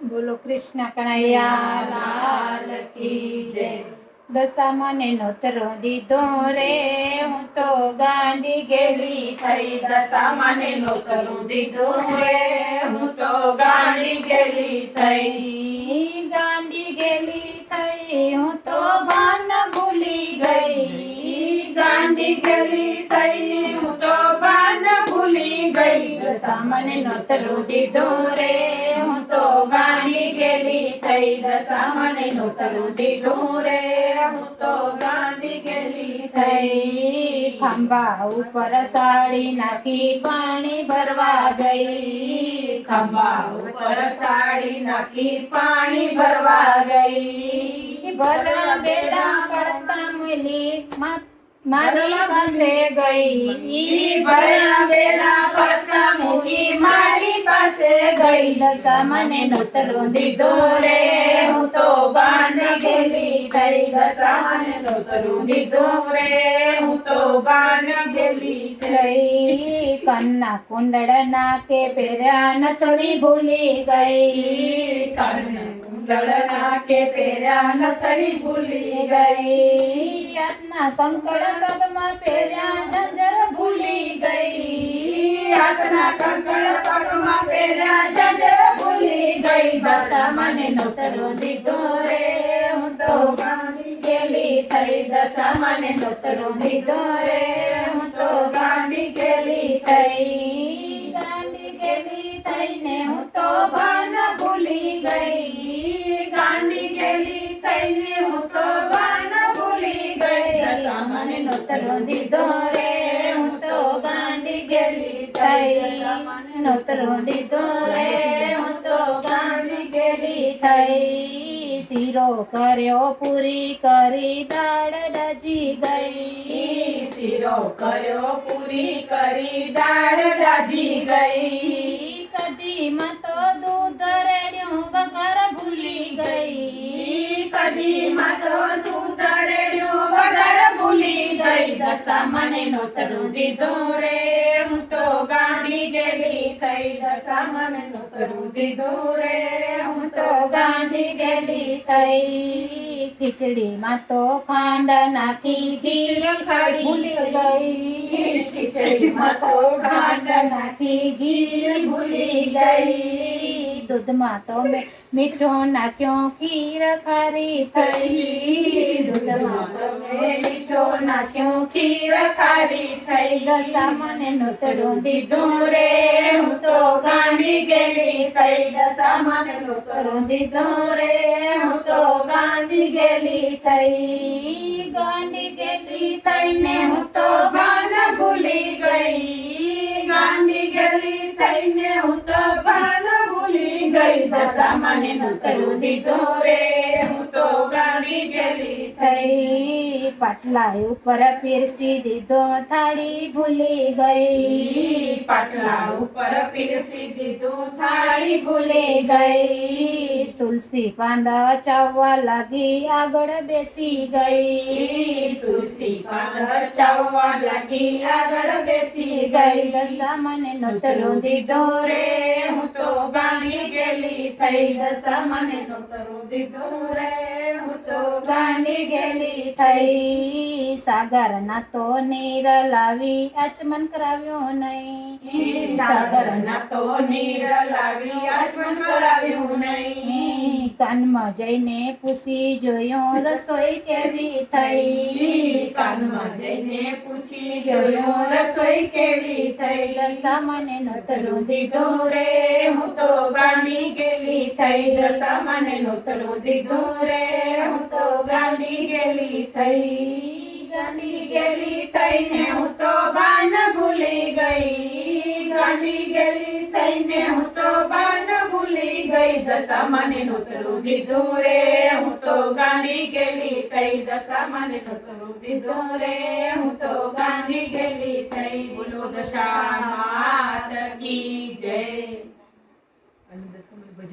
બોલો કૃષ્ણ કનૈયા લાલ કી જય। દશામાને નોતરો દીધો રે હું તો ગાંડી ગેલી થઈ। દશામાને નોતરું દીધું રે હું તો ગાંડી ગેલી થઈ। ગાંડી ગેલી થઈ હું તો ભાન ભૂલી ગઈ। ગાંડી ગેલી થઈ હું તો ભાન ભૂલી ગઈ। દશામાને નોતરું દીધું રે હું તો ગાંડી ગેલી થઈ। દશામાને નોતરું દીધું રે હું તો ગાંડી ગેલી થઈ। ખંભા ઉપર સાડી નાખી પાણી ભરવા ગઈ। ખંભા ઉપર સાડી નાખી પાણી ભરવા ગઈ। ભરા બેડા પાસ્તા મેલી મારી પાસે ગઈ। ભરા બેડા પાછા મૂકી મારી પાસે ગઈ। દશામાને નોતરું દીધું રે હું તો ગાંડી ગેલી થઈ। દશામાને નોતરું દીધું રે હું તો ગાંડી ગેલી થઈ। કન્ના કુંડળ નાકે પહેર્યા નથડી ભૂલી ગઈ। કુંડળ નાકે પહેર્યા નથડી ભૂલી ગઈ। હાથના કંકડ પગમાં પહેર્યા ઝંઝર ભૂલી ગઈ। હાથના કંકણ પગમાં પહેર્યા ઝંઝર ભૂલી ગઈ। દશામાને નોતરું દીધું રે હું તો ગાંડી ગેલી થઈ। દશામાને નોતરું દીધું રે હું તો ગાંડી ગેલી થઈ। ગાંડી ગેલી થઈને હું તો ભાન ભૂલી ગઈ। ગાંડી ગેલી થઈને હું તો ભાન ભૂલી ગઈ। દશામાને નોતરું દીધું રે હું તો ગાંડી ગેલી થઈ। નોતરું દીધું રે હું તો ગાંડી ગેલી થઈ। શીરો કર્યો પૂરી કરી દાળ દાજી ગઈ। શીરો કર્યો પૂરી કરી દાળ દાજી ગઈ। કઢીમાં તો દૂધ રેડ્યું વઘાર ભૂલી ગઈ। કઢીમાં તો દૂધ રેડ્યું વઘાર ભૂલી ગઈ। દશામાને નોતરું દીધું રે હું તો ગાંડી ગેલી થઈ। દશામાને નોતરું દીધું રે હું તો ગાંડી ગેલી થઈ। ખીચડીમાં તો ખાંડ નાખી ઘી ખડી ભૂલી ગઈ। ખીચડીમાં તો ખાંડ નાખી ઘી ભૂલી ગઈ। દૂધમાં તો મેં મીઠું નાખ્યો ખીર ખારી થઈ। દૂધમાં તો મેં મીઠો નાખ્યો ખીર ખારી થઈ। દશામાને નોતરું દીધું રે હું તો ગાંડી ગેલી થઈ। દશામાને નોતરું દીધું રે હું તો ગાંડી ગેલી થઈ। ગાંડી ગેલી થઈને હું તો ભાન ભૂલી ગઈ। ગાંડી ગેલી થઈને હું તો ભાન ભૂલી ગઈ। દશામાને નોતરું દીધું રે હું તો ગાંડી ગેલી થઈ। પાટલા ઉપર પીરસી દીધો થાળી ભૂલી ગઈ। પાટલા ઉપર પીરસી દીધું થાળી ભૂલી ગઈ। તુલસી પાંદ ચાવવા લાગી આગળ બેસી ગઈ। તુલસી પાંદ ચાવવા લાગી આગળ બેસી ગઈ। દશામાને નોતરું દીધું રે હું તો ગાંડી ગેલી થઈ। દશામાને નોતરું દીધું રે હું તો ગાંડી ગેલી થઈ। સાગર ના તો નીર લાવી આચમન કરાવ્યો નહીં। સાગર ના તો નીર લાવી આચમન કરાવ્યું નહીં। કાનમાં જઈને પૂછી જોયો રસોઈ કેવી થઈ। કાનમાં જઈને પૂછી જોયો રસોઈ કેવી થઈ। દશામાને નોતરું દીધું રે હું તો ગાંડી ગેલી થઈ। દશામાને નોતરું દીધું રે હું તો ગાંડી ગેલી થઈ। ગાંડી ગેલી થઈને હું તો ભાન ભૂલી ગઈ। ગાંડી ગેલી થઈને હું તો ભાન ભૂલી ગઈ। દશામાને નોતરું દીધું રે હું તો ગાંડી ગેલી થઈ। દશામાને નોતરું દીધું રે હું તો ગાંડી ગેલી થઈ। બોલો દશા માત કી જય।